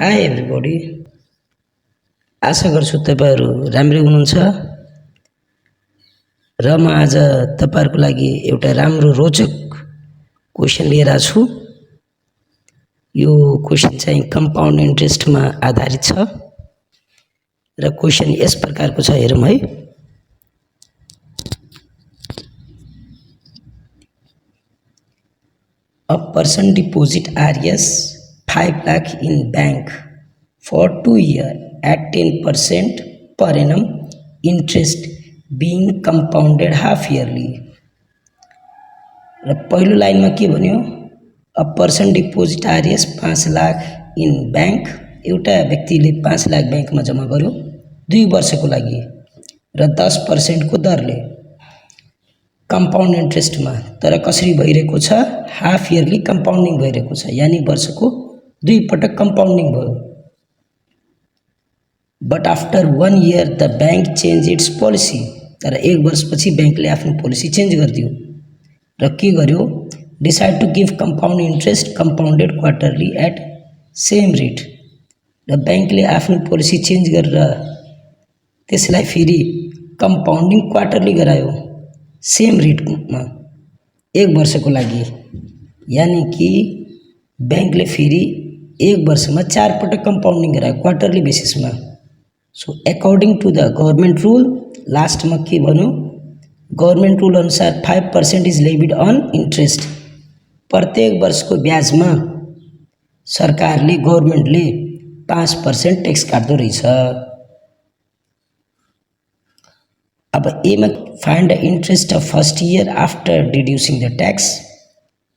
High everybody, आशा गर्छु तपाईहरु राम्रै हुनुहुन्छ र म आज तपाईहरुको लागि एउटा राम्रो रोचक क्वेशन लिएर आएको छु। यो क्वेशन चाहिँ कम्पाउन्ड इन्ट्रेस्टमा आधारित छ र क्वेशन यस प्रकारको छ, हेरौँ है। A person deposit Rs 5 lakh in bank for 2 years at 10% per annum interest being compounded half yearly. र पहिलो लाइनमा के भन्यो, a person deposit Rs 5 lakh in bank, एउटा व्यक्तिले 5 लाख बैंकमा जम्मा गर्यो 2 वर्षको लागि र 10% को दरले कंपाउंड इन्ट्रेस्टमा। तर कसरी भइरहेको छ, हाफ इयरली कंपाउंडिङ भइरहेको छ, यानी वर्षको 2 पटक कंपाउंडिङ भयो। But after 1 year the bank change it's policy, तर 1 वर्षपछि बैंकले आफ्नो पोलिसी चेन्ज गरिदियो र के गर्यो, decide to give compound interest compounded quarterly at same rate. र बैंकले आफ्नो पोलिसी चेन्ज गरेर त्यसलाई फेरि कंपाउंडिङ क्वार्टरली गरायो सेम रेटमा 1 वर्षको लागि, यानी कि बैंकले फेरि 1 वर्षमा 4 पटक कंपाउंडिङ गरायो क्वार्टरली बेसिसमा। So according to the government rule, लास्टमा के भन्यो, गभर्नमेंट रूल अनुसार 5% इज लेविड अन इन्ट्रेस्ट। प्रत्येक वर्षको ब्याजमा सरकारले, गभर्नमेन्टले 5% टैक्स काट्दो रहेछ। अब एमा find the interest of first year after deducing the tax.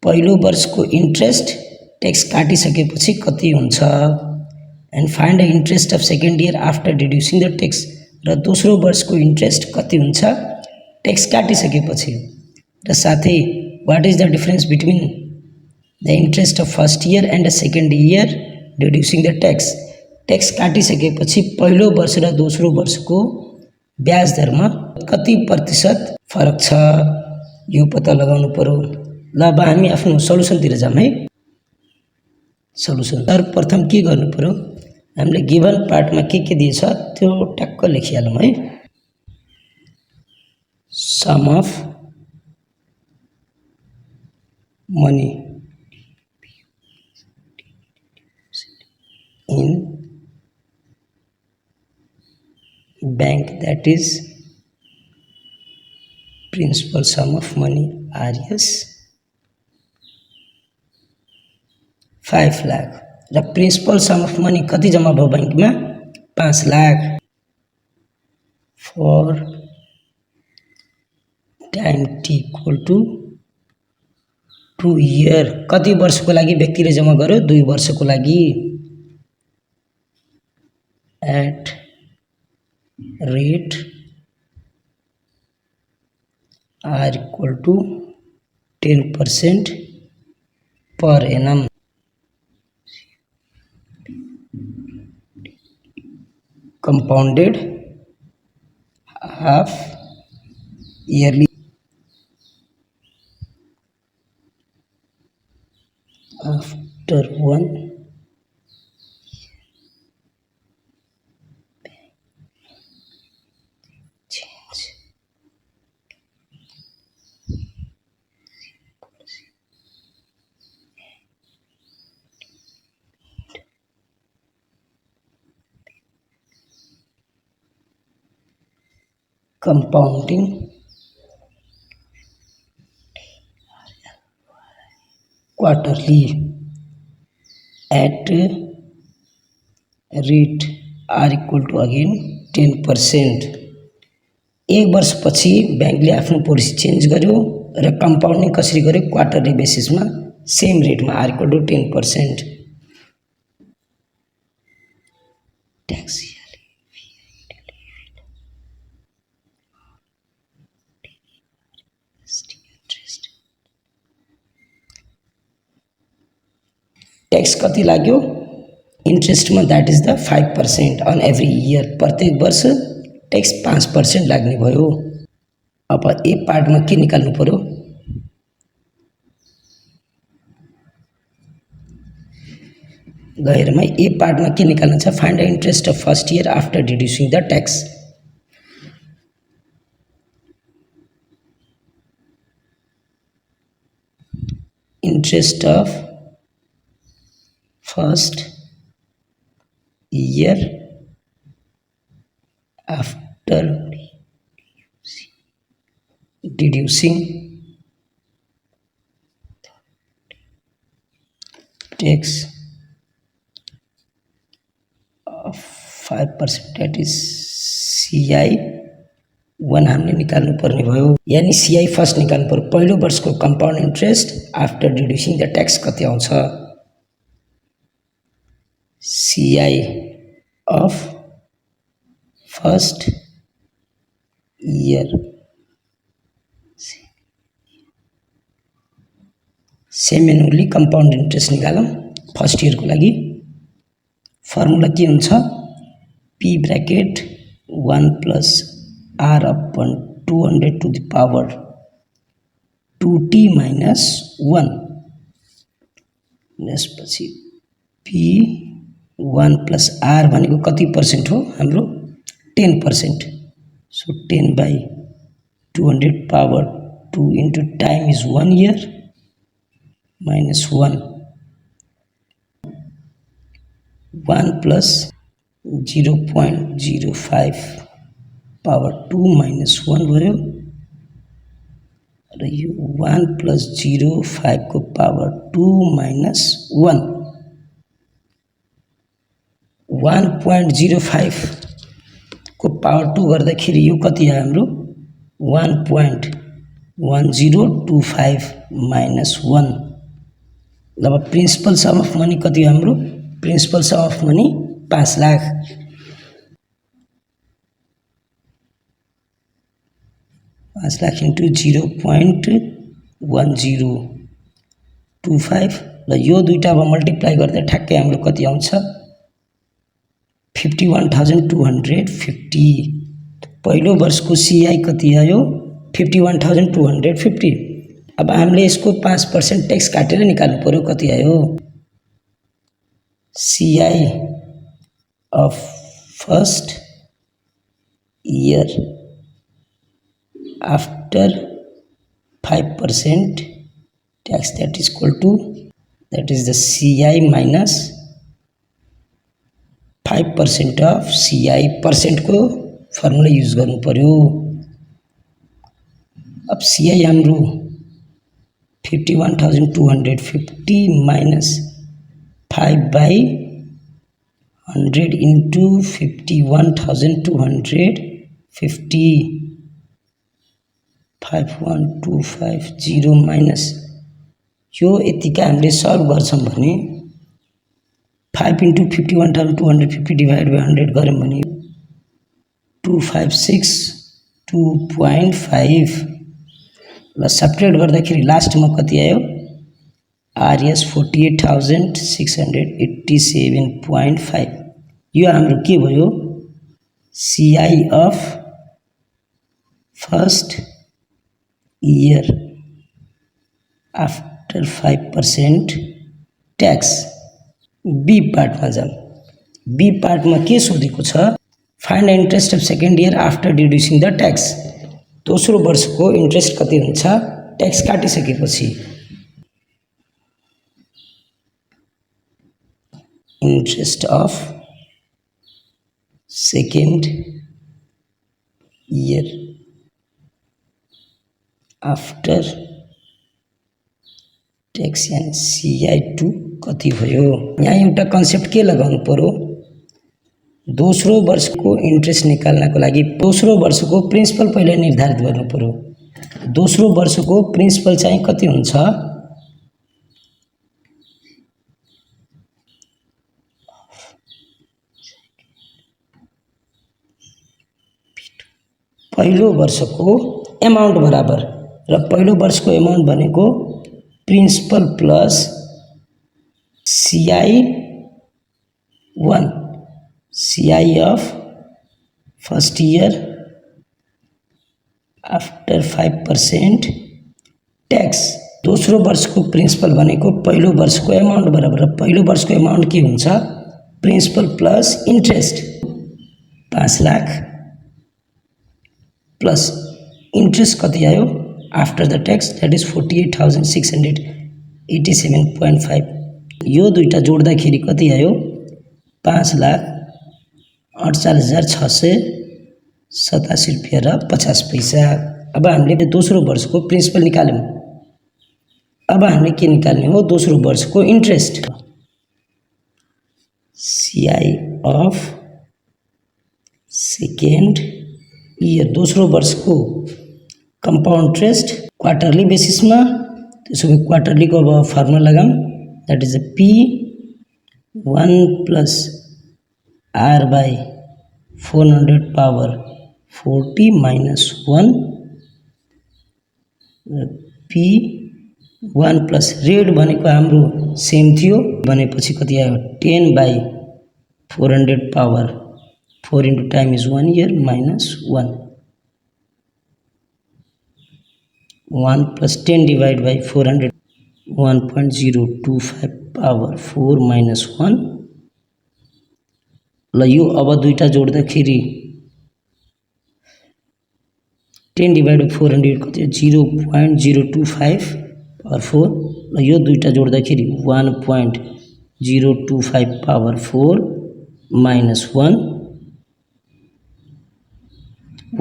पहिलो वर्षको इन्ट्रेस्ट ट्याक्स काटिसकेपछि कति हुन्छ, and find the interest of second year after deducing the tax. र दोस्रो वर्षको इन्ट्रेस्ट कति हुन्छ ट्याक्स काटिसकेपछि। र साथै what is the difference between the interest of first year and the second year deducing the tax. Tax काटिसकेपछि पहिलो वर्ष र दोस्रो वर्षको ब्याज दरमा कति प्रतिशत फरक छ, यो पत्ता लगाउनु पर्यो। ल अब हामी आफ्नो सल्युसनतिर जाम है। सल्युसन सर्वप्रथम के गर्नु पर्यो, हामीले गिभन पार्टमा के दिएछ त्यो टक्क लेखिहालौँ है। Sum of money in bank, that is principal sum of money Rs 5 lakh र प्रिन्सिपल सम अफ मनी कति जम्मा भयो बैंकमा 5 lakh for time t equal to 2 year। कति वर्षको लागि व्यक्तिले जम्मा गर्यो, 2 वर्षको लागि, at rate r equal to 10% per annum. Compounded half yearly after 1 compounding quarterly at rate r equal to again 10%। 1 वर्षपछि बैंकले आफ्नो पोलिसी चेन्ज गर्यो र कंपाउंडिङ कसरी गर्यो, क्वार्टरली बेसिसमा सेम रेटमा R equal to 10%। Tax tax कति लाग्यो इन्ट्रेस्टमा, that is the 5% on every year. प्रत्येक वर्ष टैक्स 5% लाग्ने भयो। अब ए पार्टमा के निकाल्नु पर्यो, गएरमा ए पार्टमा के निकाल्न छ, find the interest of first year after deducing the tax. Interest of first year after डिड्युसिङ tax of 5%, that is CI 1 हामीले निकाल्नु पर्ने भयो, यानी CI फर्स्ट निकाल्नु पर्यो। पहिलो वर्षको compound interest after deducing the tax कति आउँछ, CI of first year same annually compound interest निकालौँ फर्स्ट इयरको लागि। फर्मुला के हुन्छ, P bracket 1 plus R upon 200 to the power 2t minus 1, त्यसपछि पी 1 प्लस आर भनेको कति पर्सेंट हो हाम्रो, 10%। So 10 by 200 power 2 into time is 1 year minus 1 plus 0.05 power 2 minus 1 भयो र यो 1 प्लस 0.5 को पावर 2 माइनस 1 1.05 को पावर 2 गर्दाखेरि यो कति आयो हाम्रो 1.1025 माइनस 1। अब प्रिन्सिपल सम अफ मनी कति हो हाम्रो, principal sum of money 5 lakh. 5 lakh into 0.1025 र यो दुईटा अब मल्टिप्लाई गर्दा ठ्याक्कै हाम्रो कति आउँछ 51,250। पहिलो वर्षको CI कति आयो 51,250। अब हामीले यसको 5% टैक्स काटेर निकाल्नु पर्यो, कति आयो CI of first year after 5% tax, that is equal to, that is the CI minus 5% of CI, percent को फर्मुला यूज गर्नु पर्यो। अब CI हाम्रो 51,250 माइनस 5 by 100 into 51,250 51,250 माइनस यो यतिका हामीले सल्भ गर्छौं भने 5 into 51,250 डिवाइड बाई 100 गरौँ भने 256 2.5 र सब्ट्र्याक्ट गर्दाखेरि लास्टमा कति आयो RS 48,687.5। यो हाम्रो के भयो CI of first year after 5% tax. B पार्टमा जाम। बी पार्टमा के सोधेको छ, find the interest of second year after deducing the tax. दोस्रो वर्षको इन्ट्रेस्ट कति हुन्छ ट्याक्स काटिसकेपछि। Interest of second year after tax यानी CI2 कति भयो। यहाँ एउटा कन्सेप्ट के लगाउनु पर्यो, दोस्रो वर्षको इन्ट्रेस्ट निकाल्नको लागि दोस्रो वर्षको प्रिन्सिपल पहिले निर्धारित गर्नु पर्यो। दोस्रो वर्षको प्रिन्सिपल चाहिँ कति हुन्छ पहिलो वर्षको अमाउन्ट बराबर, र पहिलो वर्षको अमाउन्ट भनेको principal plus CI1 CI of first year after 5% tax. दोस्रो वर्षको प्रिन्सिपल भनेको पहिलो वर्षको एमाउन्ट बराबर। पहिलो वर्षको एमाउन्ट के हुन्छ? Principal plus interest 5 lakh plus interest कति आयो after the tax, that is 48,687.5। यो दुईटा जोड्दाखेरि कति आयो? 5,48,687 रुपियाँ र 50 पैसा। अब हामीले दोस्रो वर्षको प्रिन्सिपल निकाल्यौँ। अब हामीले के निकाल्ने हो? दोस्रो वर्षको interest. CI of second year, दोस्रो वर्षको कम्पाउन्ड इन्ट्रेस्ट क्वार्टरली बेसिसमा। त्यसो भए क्वार्टरलीको अब फर्मुला लगाऊँ, that is P1 plus R by 400 power 40 minus 1 P1 plus rate भनेको हाम्रो सेम थियो भनेपछि कति आयो? 10 by 400 power 4 into time is 1 year minus 1 plus 10 divide by 400 1.025 power 4 minus 1। ल यो अब दुईटा जोड्दाखेरि 10 डिवाइड बाई 400 कति? 0.025 पावर 4। ल यो दुईटा जोड्दाखेरि 1.025 पावर 4 माइनस 1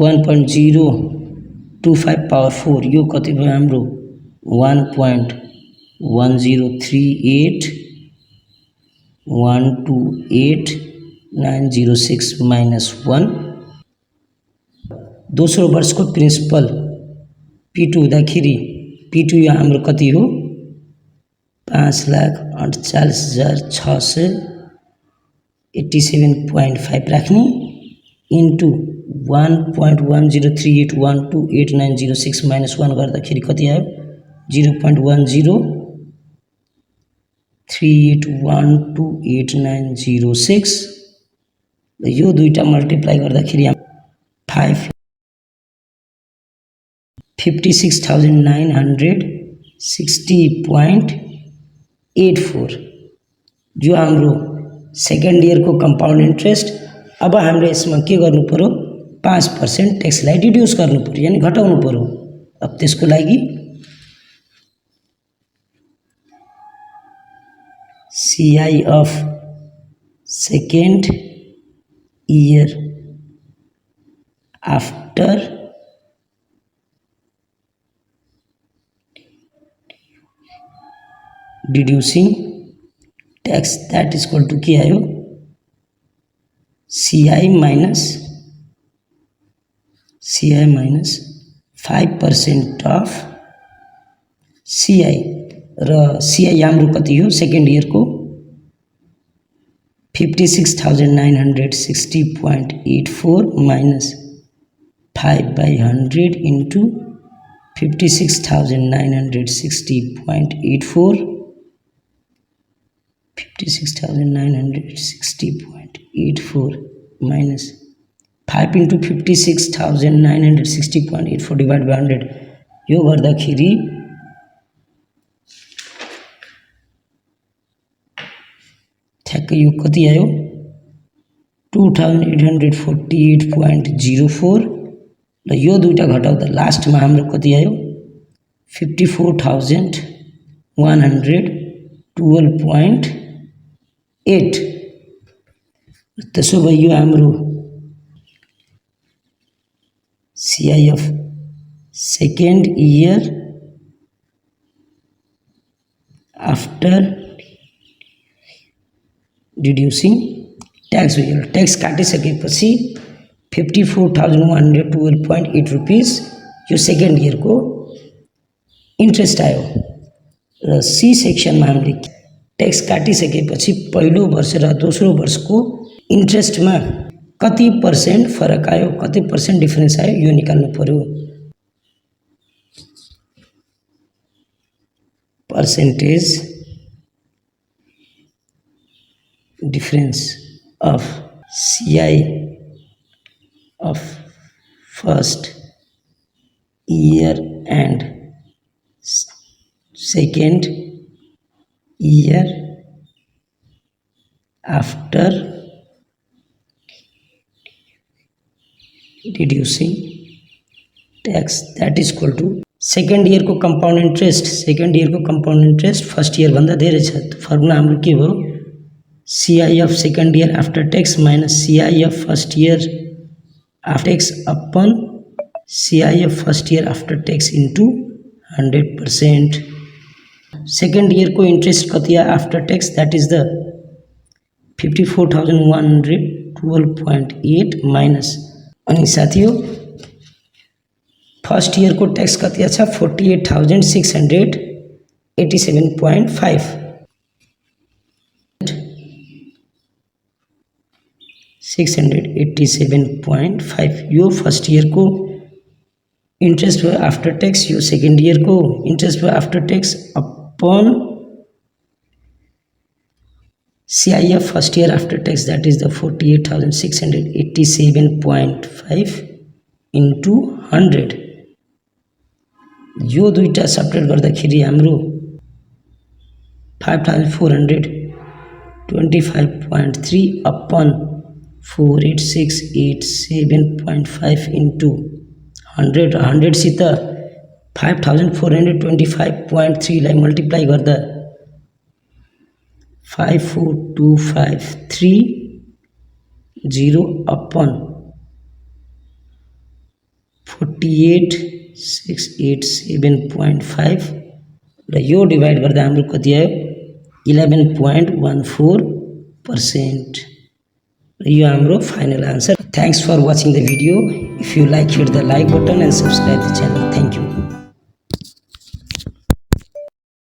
1.025 पावर 4 यो कति भयो हाम्रो? 1.1038128,906 माइनस 1। दोस्रो वर्षको प्रिन्सिपल P2 हुँदाखेरि P2 यो हाम्रो कति हो? 5,48,687.5 राख्ने इन्टु 1.1038128,906 माइनस 1 गर्दाखेरि कति आयो? 0.1038128,906। यो दुईटा मल्टिप्लाई गर्दाखेरि 56,960.84 जो हाम्रो सेकेन्ड इयरको कम्पाउन्ड इन्ट्रेस्ट। अब हामीले यसमा के गर्नु पर्यो? 5% ट्याक्सलाई डिड्युस गर्नु पर्यो, यानी घटाउनु पर्यो। अब त्यसको लागि CI of second year after deducing tax, that is equal to के आयो? सीआई माइनस 5% अफ सीआई र सीआई हाम्रो कति हो सेकेन्ड इयरको? 56,960.84 minus 5/100 into 56,960.84 56,960.84 minus 5 into 56,960.84 divide by 100 यो गर्दाखेरि ठ्याक्कै यो कति आयो? 2,848.04 र यो दुईटा घटाउँदा लास्टमा हाम्रो कति आयो? 54,112.8। त्यसो भए यो हाम्रो CI of second year after deducing tax हो। ट्याक्स काटिसकेपछि 54,112.8 रुपिस यो सेकेन्ड इयरको इन्ट्रेस्ट आयो। र सी सेक्सनमा हामीले ट्याक्स काटिसकेपछि पहिलो वर्ष र दोस्रो वर्षको इन्ट्रेस्टमा कति पर्सेन्ट फरक आयो, कति पर्सेन्ट डिफरेन्स आयो यो निकाल्नु पर्यो। Percentage difference of CI of first year and second year after reducing tax, that is equal to second year को कंपाउंड इंट्रेस्ट फर्स्ट ईयर भन्दा धेरै छ। फर्मुला हाम्रो के भयो, CIF second year after tax minus CIF first year after tax upon CIF first year after tax into 100%। Second year को interest कति after tax, that is the 54,112.8 minus, अनि साथियों फर्स्ट ईयर को टैक्स कति छ 48,687.5 687.5 यो फर्स्ट ईयर को interest भयो आफ्टर टैक्स, यो सेकेंड ईयर को इंट्रेस्ट भयो after tax upon CIF first year after tax, that is the 48,687.5 into 100। यो दुईटा सब्ट्रेक्ट गर्दाखेरि हाम्रो 5,425.3 अपन 48,687.5 इंटू 100 र 100 सित 5,425.3 लाई मल्टिप्लाई गर्दा 54,253 अपन 48,687.5 र यो डिवाइड गर्दा हाम्रो कति आयो 11.14%। यो हाम्रो final answer. Thanks for watching the video. If you like, hit the like button and subscribe the channel. Thank you.